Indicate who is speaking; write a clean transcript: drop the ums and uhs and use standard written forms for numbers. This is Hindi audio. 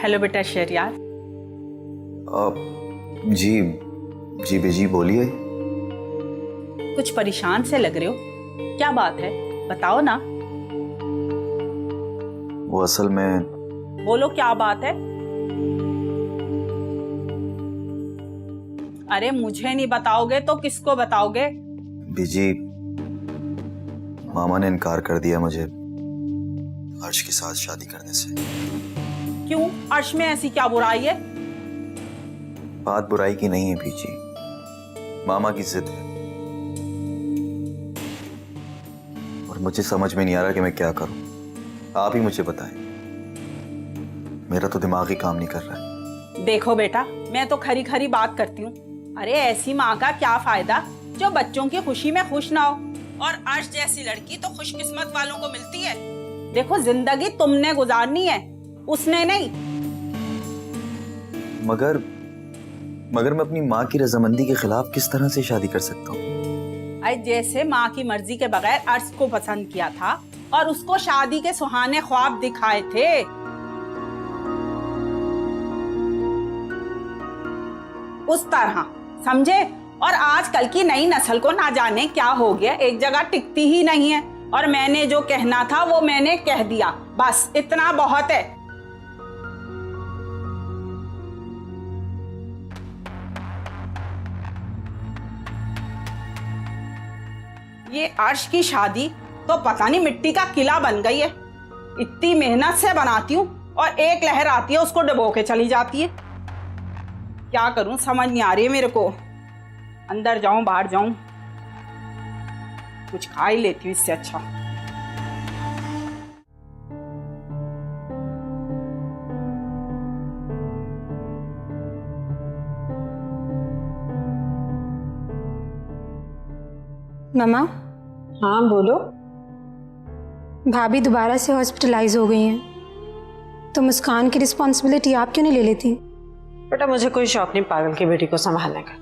Speaker 1: हेलो बेटा शहरियार।
Speaker 2: जी जी बेजी बोलिए।
Speaker 1: कुछ परेशान से लग रहे हो, क्या बात है बताओ ना।
Speaker 2: वो असल में
Speaker 1: बोलो क्या बात है। अरे मुझे नहीं बताओगे तो किसको बताओगे?
Speaker 2: बेजी मामा ने इनकार कर दिया मुझे अर्श के साथ शादी करने से।
Speaker 1: क्यों, अर्श में ऐसी क्या बुराई है?
Speaker 2: बात बुराई की नहीं है बीजी, मामा की जिद है और मुझे समझ में नहीं आ रहा कि मैं क्या करूं। आप ही मुझे बताएं, मेरा तो दिमाग ही काम नहीं कर रहा है।
Speaker 1: देखो बेटा, मैं तो खरी खरी बात करती हूँ। अरे ऐसी माँ का क्या फायदा जो बच्चों की खुशी में खुश ना हो, और अर्श जैसी लड़की तो खुशकिस्मत वालों को मिलती है। देखो जिंदगी तुमने गुजारनी है, उसने नहीं।
Speaker 2: मगर मैं अपनी माँ की रजामंदी के खिलाफ किस तरह से शादी कर सकता हूँ?
Speaker 1: अरे जैसे माँ की मर्जी के बगैर अर्श को पसंद किया था और उसको शादी के सुहाने ख्वाब दिखाए थे, उस तरह समझे। और आजकल की नई नस्ल को ना जाने क्या हो गया, एक जगह टिकती ही नहीं है। और मैंने जो कहना था वो मैंने कह दिया, बस इतना बहुत है। ये अर्श की शादी तो पता नहीं मिट्टी का किला बन गई है। इतनी मेहनत से बनाती हूँ और एक लहर आती है उसको डुबो के चली जाती है। क्या करूं समझ नहीं आ रही है मेरे को। अंदर जाऊं बाहर जाऊं, कुछ खा ही लेती हूँ इससे अच्छा।
Speaker 3: मामा।
Speaker 4: हाँ बोलो।
Speaker 3: भाभी दोबारा से हॉस्पिटलाइज हो गई हैं, तो मुस्कान की रिस्पॉन्सिबिलिटी आप क्यों नहीं ले लेती?
Speaker 4: बेटा मुझे कोई शौक नहीं पागल की बेटी को संभालने का।